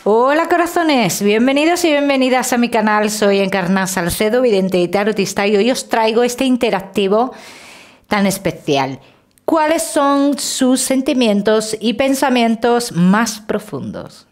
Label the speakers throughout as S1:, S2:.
S1: Hola corazones, bienvenidos y bienvenidas a mi canal. Soy Encarna Salcedo, vidente y tarotista, y hoy os traigo este interactivo tan especial. ¿Cuáles son sus sentimientos y pensamientos más profundos?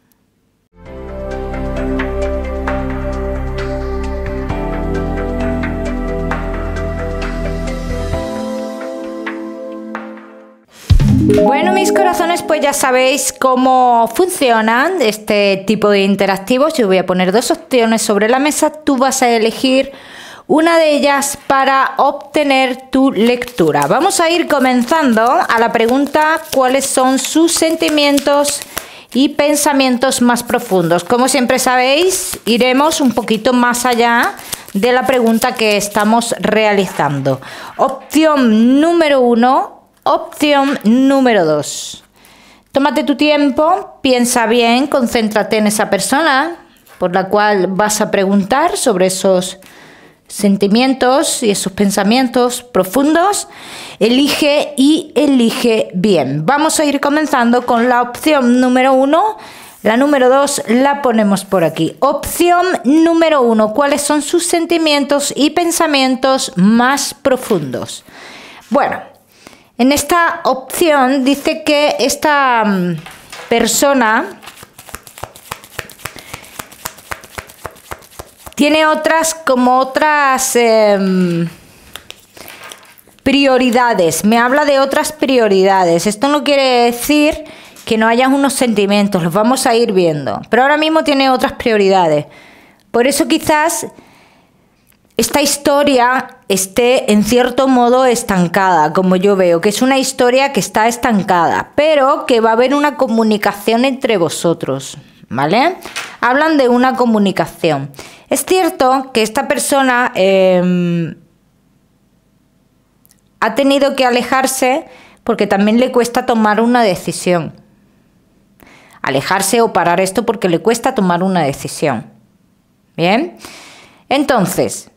S1: Bueno, mis corazones, pues ya sabéis cómo funcionan este tipo de interactivos. Yo voy a poner dos opciones sobre la mesa. Tú vas a elegir una de ellas para obtener tu lectura. Vamos a ir comenzando a la pregunta: ¿cuáles son sus sentimientos y pensamientos más profundos? Como siempre sabéis, iremos un poquito más allá de la pregunta que estamos realizando. Opción número 1. Opción número 2. Tómate tu tiempo, piensa bien, concéntrate en esa persona por la cual vas a preguntar sobre esos sentimientos y esos pensamientos profundos. Elige y elige bien. Vamos a ir comenzando con la opción número 1. La número 2 la ponemos por aquí. Opción número 1. ¿Cuáles son sus sentimientos y pensamientos más profundos? Bueno, en esta opción dice que esta persona tiene otras prioridades. Me habla de otras prioridades. Esto no quiere decir que no haya unos sentimientos, los vamos a ir viendo. Pero ahora mismo tiene otras prioridades. Por eso quizás esta historia esté en cierto modo estancada, como yo veo, que es una historia que está estancada, pero que va a haber una comunicación entre vosotros, ¿vale? Hablan de una comunicación. Es cierto que esta persona ha tenido que alejarse porque también le cuesta tomar una decisión. Alejarse o parar esto porque le cuesta tomar una decisión. ¿Bien? Entonces,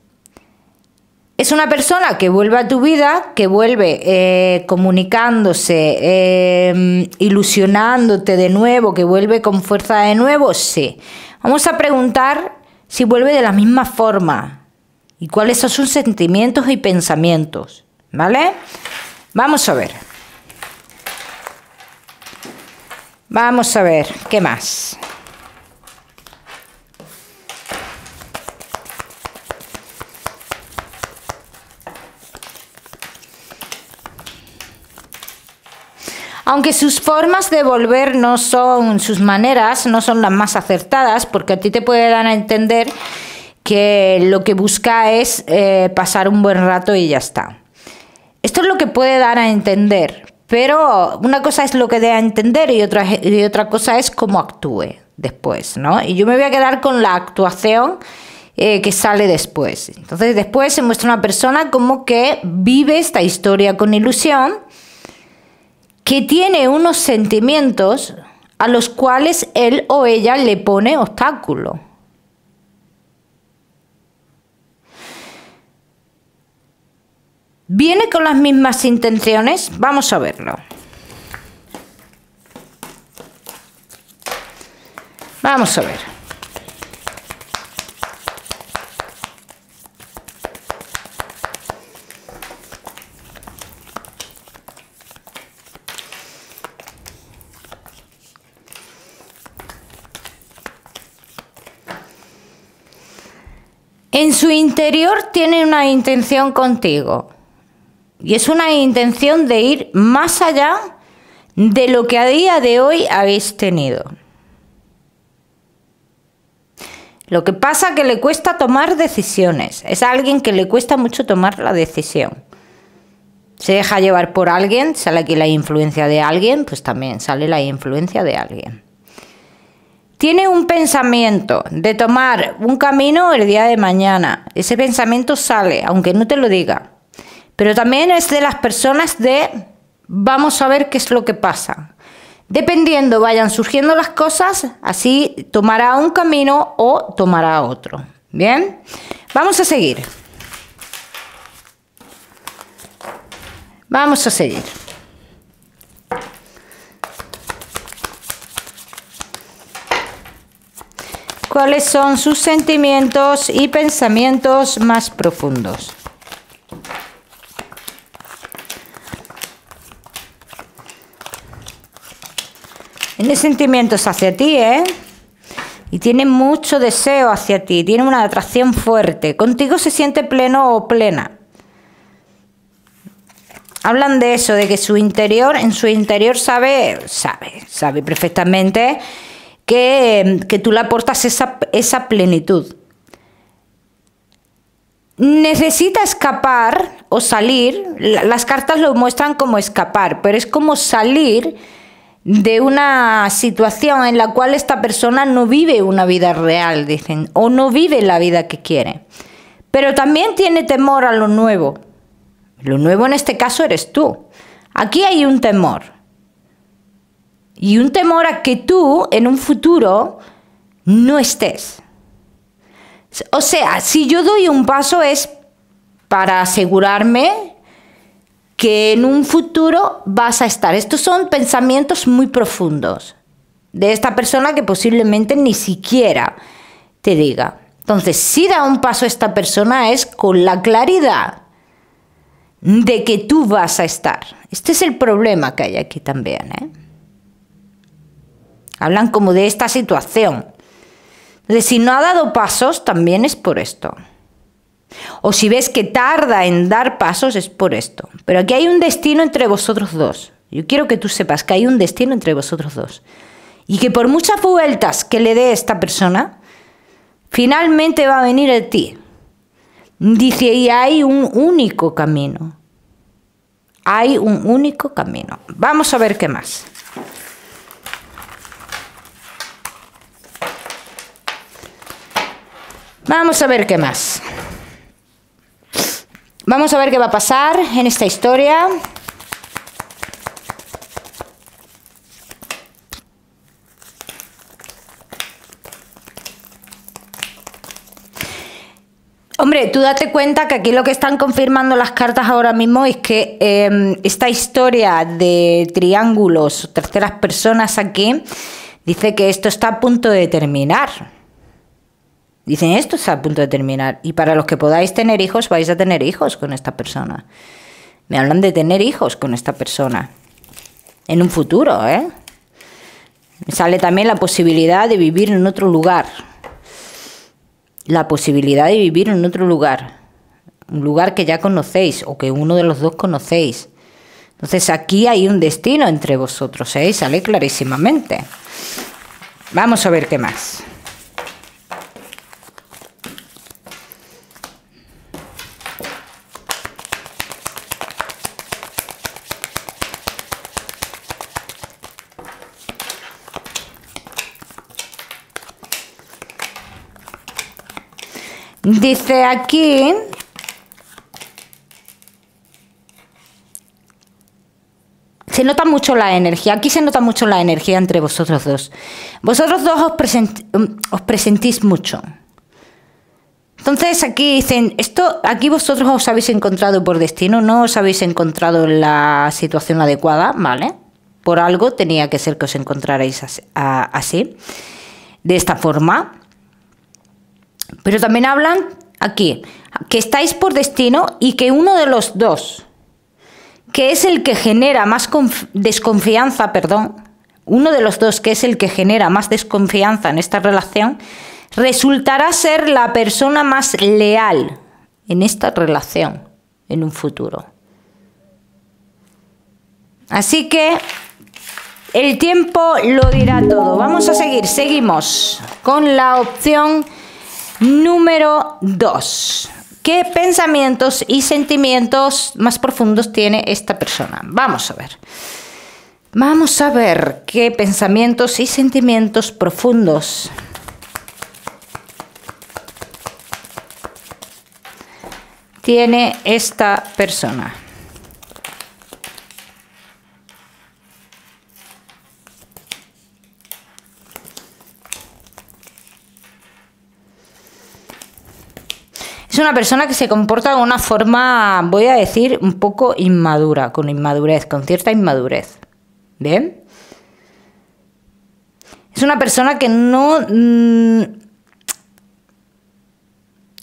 S1: es una persona que vuelve a tu vida, que vuelve comunicándose, ilusionándote de nuevo, que vuelve con fuerza de nuevo, sí. Vamos a preguntar si vuelve de la misma forma y cuáles son sus sentimientos y pensamientos, ¿vale? Vamos a ver. Vamos a ver, ¿qué más? Aunque sus formas de volver no son, sus maneras no son las más acertadas, porque a ti te puede dar a entender que lo que busca es pasar un buen rato y ya está. Esto es lo que puede dar a entender, pero una cosa es lo que dé a entender y otra cosa es cómo actúe después, ¿no? Y yo me voy a quedar con la actuación que sale después. Entonces después se muestra una persona como que vive esta historia con ilusión, que tiene unos sentimientos a los cuales él o ella le pone obstáculo. ¿Viene con las mismas intenciones? Vamos a verlo. Vamos a ver. En su interior tiene una intención contigo. Y es una intención de ir más allá de lo que a día de hoy habéis tenido. Lo que pasa es que le cuesta tomar decisiones. Es alguien que le cuesta mucho tomar la decisión. Se deja llevar por alguien, sale aquí la influencia de alguien, pues también sale la influencia de alguien. Tiene un pensamiento de tomar un camino el día de mañana. Ese pensamiento sale, aunque no te lo diga. Pero también es de las personas de vamos a ver qué es lo que pasa. Dependiendo vayan surgiendo las cosas, así tomará un camino o tomará otro. ¿Bien? Vamos a seguir. Vamos a seguir. cuáles son sus sentimientos y pensamientos más profundos. Tiene sentimientos hacia ti, ¿eh? Y tiene mucho deseo hacia ti, tiene una atracción fuerte. Contigo se siente pleno o plena. Hablan de eso, de que en su interior sabe perfectamente que tú le aportas esa plenitud. Necesita escapar o salir. Las cartas lo muestran como escapar, pero es como salir de una situación en la cual esta persona no vive una vida real, dicen, o no vive la vida que quiere. Pero también tiene temor a lo nuevo. Lo nuevo en este caso eres tú. Aquí hay un temor. Y un temor a que tú en un futuro no estés. O sea, si yo doy un paso es para asegurarme que en un futuro vas a estar. Estos son pensamientos muy profundos de esta persona que posiblemente ni siquiera te diga. Entonces, si da un paso esta persona es con la claridad de que tú vas a estar. Este es el problema que hay aquí también, ¿eh? Hablan como de esta situación. Entonces, si no ha dado pasos, también es por esto. O si ves que tarda en dar pasos, es por esto. Pero aquí hay un destino entre vosotros dos. Yo quiero que tú sepas que hay un destino entre vosotros dos. Y que por muchas vueltas que le dé esta persona, finalmente va a venir a ti. Dice, y hay un único camino. Hay un único camino. Vamos a ver qué más. Vamos a ver qué más. Vamos a ver qué va a pasar en esta historia. Hombre, tú date cuenta que aquí lo que están confirmando las cartas ahora mismo es que esta historia de triángulos, terceras personas aquí, dice que esto está a punto de terminar. Dicen, esto está a punto de terminar. Y para los que podáis tener hijos, vais a tener hijos con esta persona. Me hablan de tener hijos con esta persona. En un futuro, ¿eh? Me sale también la posibilidad de vivir en otro lugar. La posibilidad de vivir en otro lugar. Un lugar que ya conocéis o que uno de los dos conocéis. Entonces aquí hay un destino entre vosotros, ¿eh? Sale clarísimamente. Vamos a ver qué más. Dice aquí, se nota mucho la energía, aquí se nota mucho la energía entre vosotros dos. Vosotros dos os presentís mucho. Entonces aquí dicen, aquí vosotros os habéis encontrado por destino, no os habéis encontrado en la situación adecuada, ¿vale? Por algo tenía que ser que os encontrarais así, de esta forma. Pero también hablan aquí, que estáis por destino y que uno de los dos, que es el que genera más desconfianza, uno de los dos que es el que genera más desconfianza en esta relación, resultará ser la persona más leal en esta relación en un futuro. Así que el tiempo lo dirá todo. Vamos a seguimos con la opción número 2. ¿Qué pensamientos y sentimientos más profundos tiene esta persona? Vamos a ver. Vamos a ver qué pensamientos y sentimientos profundos tiene esta persona. Es una persona que se comporta de una forma, voy a decir, un poco inmadura, con cierta inmadurez. ¿Bien? Es una persona que no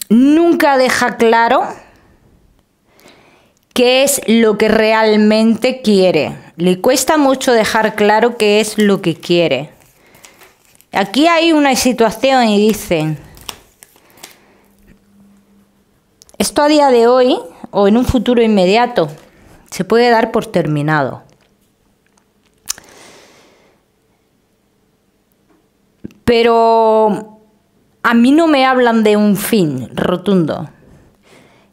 S1: nunca deja claro qué es lo que realmente quiere. Le cuesta mucho dejar claro qué es lo que quiere. Aquí hay una situación y dicen, esto a día de hoy o en un futuro inmediato se puede dar por terminado. Pero a mí no me hablan de un fin rotundo.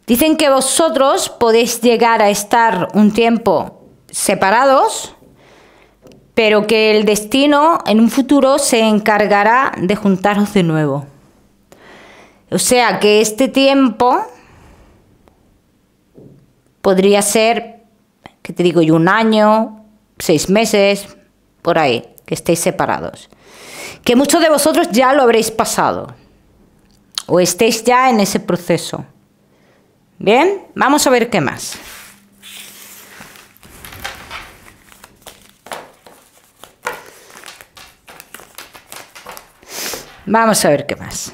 S1: Dicen que vosotros podéis llegar a estar un tiempo separados, pero que el destino en un futuro se encargará de juntaros de nuevo. O sea que este tiempo podría ser, ¿qué te digo yo? 1 año, 6 meses, por ahí, que estéis separados. Que muchos de vosotros ya lo habréis pasado o estéis ya en ese proceso. Bien, vamos a ver qué más. Vamos a ver qué más.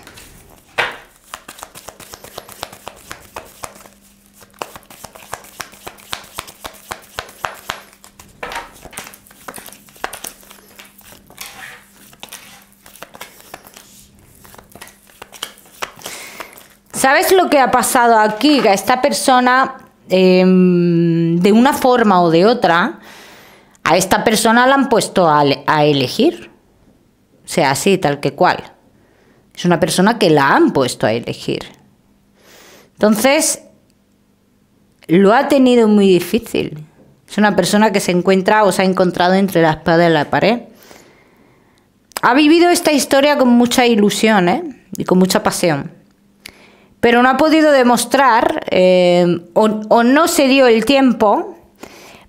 S1: ¿Sabes lo que ha pasado aquí? Que a esta persona, de una forma o de otra, a esta persona la han puesto a elegir. O sea, así, tal que cual. Es una persona que la han puesto a elegir. Entonces, lo ha tenido muy difícil. Es una persona que se encuentra o se ha encontrado entre la espada y la pared. Ha vivido esta historia con mucha ilusión, y con mucha pasión. Pero no ha podido demostrar o no se dio el tiempo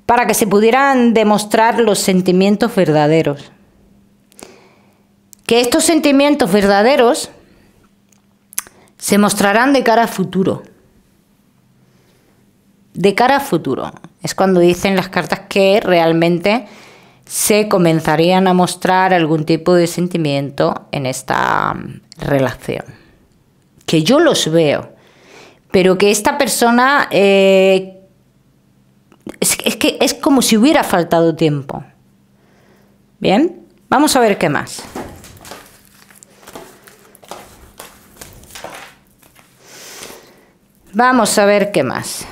S1: para que se pudieran demostrar los sentimientos verdaderos. Que estos sentimientos verdaderos se mostrarán de cara a futuro. De cara a futuro. Es cuando dicen las cartas que realmente se comenzarían a mostrar algún tipo de sentimiento en esta relación. Que yo los veo, pero que esta persona es que es como si hubiera faltado tiempo. Bien, vamos a ver qué más. Vamos a ver qué más.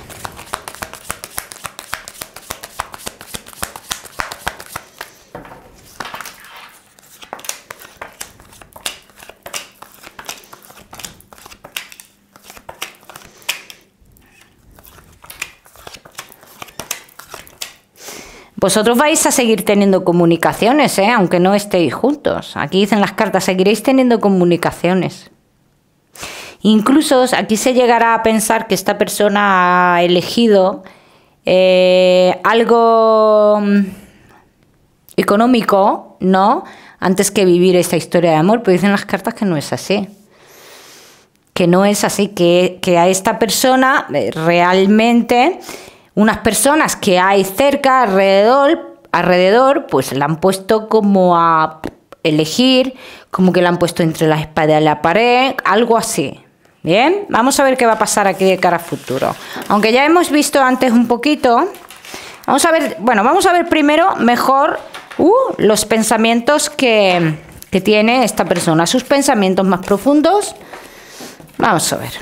S1: Vosotros vais a seguir teniendo comunicaciones, aunque no estéis juntos. Aquí dicen las cartas, seguiréis teniendo comunicaciones. Incluso aquí se llegará a pensar que esta persona ha elegido algo económico, ¿no? Antes que vivir esta historia de amor, pero dicen las cartas que no es así. Que no es así, que a esta persona realmente... Unas personas que hay cerca, alrededor, pues la han puesto como a elegir, como que la han puesto entre la espada y la pared, algo así. Bien, vamos a ver qué va a pasar aquí de cara a futuro. Aunque ya hemos visto antes un poquito, vamos a ver primero mejor los pensamientos que tiene esta persona, sus pensamientos más profundos. Vamos a ver.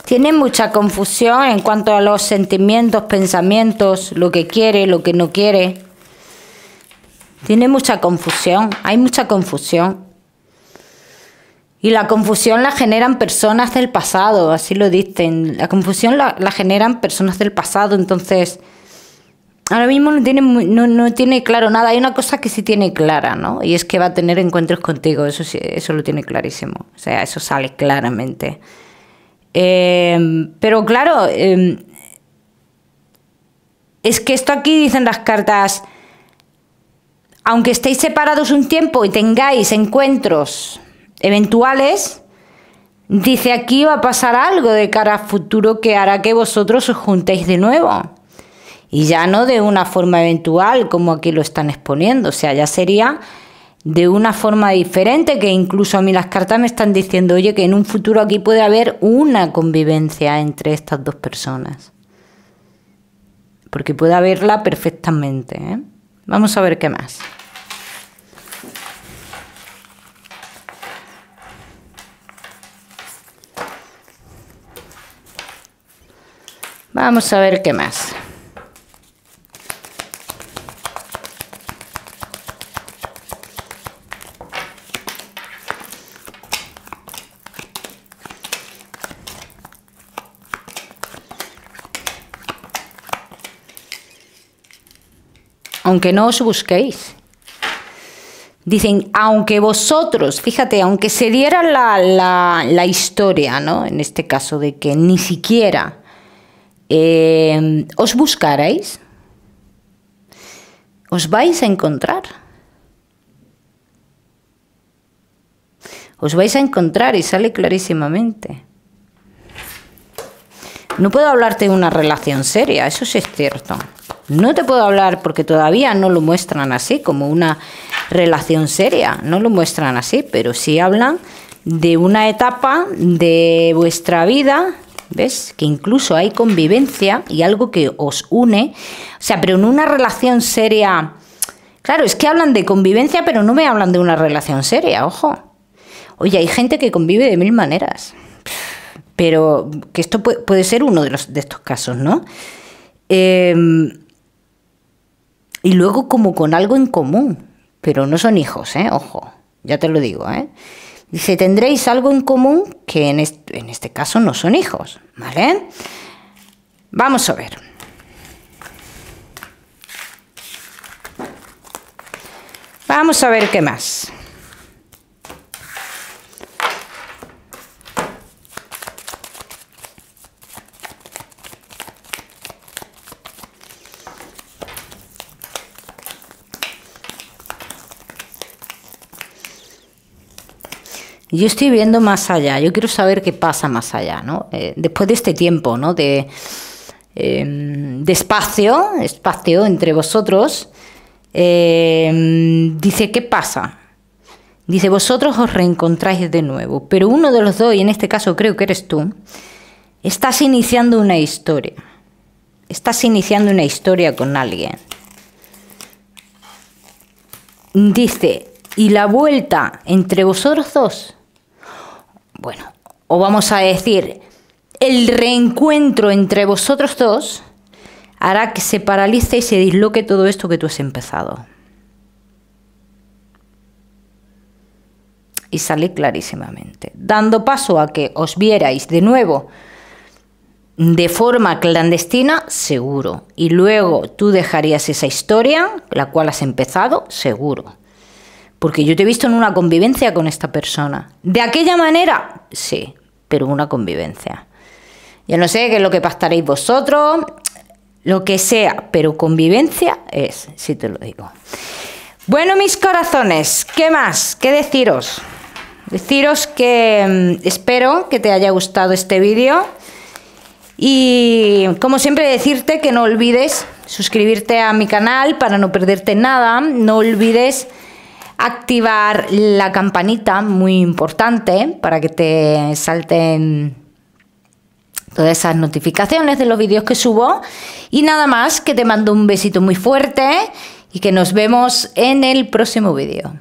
S1: Tiene mucha confusión en cuanto a los sentimientos, pensamientos, lo que quiere, lo que no quiere. Tiene mucha confusión, hay mucha confusión. Y la confusión la generan personas del pasado, así lo dicen. La confusión la generan personas del pasado, entonces ahora mismo no tiene claro nada. Hay una cosa que sí tiene clara, ¿no? Y es que va a tener encuentros contigo, eso sí, eso lo tiene clarísimo. O sea, eso sale claramente. Pero claro, es que esto aquí dicen las cartas, aunque estéis separados un tiempo y tengáis encuentros eventuales, dice aquí va a pasar algo de cara a futuro que hará que vosotros os juntéis de nuevo. Y ya no de una forma eventual como aquí lo están exponiendo, o sea, ya sería de una forma diferente, que incluso a mí las cartas me están diciendo, oye, que en un futuro aquí puede haber una convivencia entre estas dos personas. Porque puede haberla perfectamente, ¿eh? Vamos a ver qué más. Vamos a ver qué más. Aunque no os busquéis. Dicen, aunque vosotros, fíjate, aunque se diera la historia, ¿no? En este caso, de que ni siquiera os buscarais, os vais a encontrar. Os vais a encontrar y sale clarísimamente. No puedo hablarte de una relación seria, eso sí es cierto. No te puedo hablar porque todavía no lo muestran así, como una relación seria. No lo muestran así, pero sí hablan de una etapa de vuestra vida, ¿ves? Que incluso hay convivencia y algo que os une. O sea, pero en una relación seria... Claro, es que hablan de convivencia, pero no me hablan de una relación seria, ojo. Oye, hay gente que convive de mil maneras. Pero que esto puede ser uno de estos casos, ¿no? Y luego como con algo en común, pero no son hijos, ojo, ya te lo digo, Dice, tendréis algo en común que en este caso no son hijos, ¿vale? Vamos a ver. Vamos a ver qué más. Yo estoy viendo más allá, yo quiero saber qué pasa más allá, ¿no? Después de este tiempo, ¿no? De espacio entre vosotros, dice, ¿qué pasa? Dice, vosotros os reencontráis de nuevo, pero uno de los dos, y en este caso creo que eres tú, estás iniciando una historia. Estás iniciando una historia con alguien. Dice, y la vuelta entre vosotros dos, bueno, o vamos a decir, el reencuentro entre vosotros dos hará que se paralice y se disloque todo esto que tú has empezado. Y sale clarísimamente, dando paso a que os vierais de nuevo de forma clandestina, seguro. Y luego tú dejarías esa historia, la cual has empezado, seguro. Porque yo te he visto en una convivencia con esta persona. ¿De aquella manera? Sí, pero una convivencia. Yo no sé qué es lo que pactaréis vosotros, lo que sea, pero convivencia es, si te lo digo. Bueno, mis corazones, ¿qué más? ¿Qué deciros? Deciros que espero que te haya gustado este vídeo. Y como siempre decirte que no olvides suscribirte a mi canal para no perderte nada. No olvides activar la campanita, muy importante, para que te salten todas esas notificaciones de los vídeos que subo. Y nada más, que te mando un besito muy fuerte y que nos vemos en el próximo vídeo.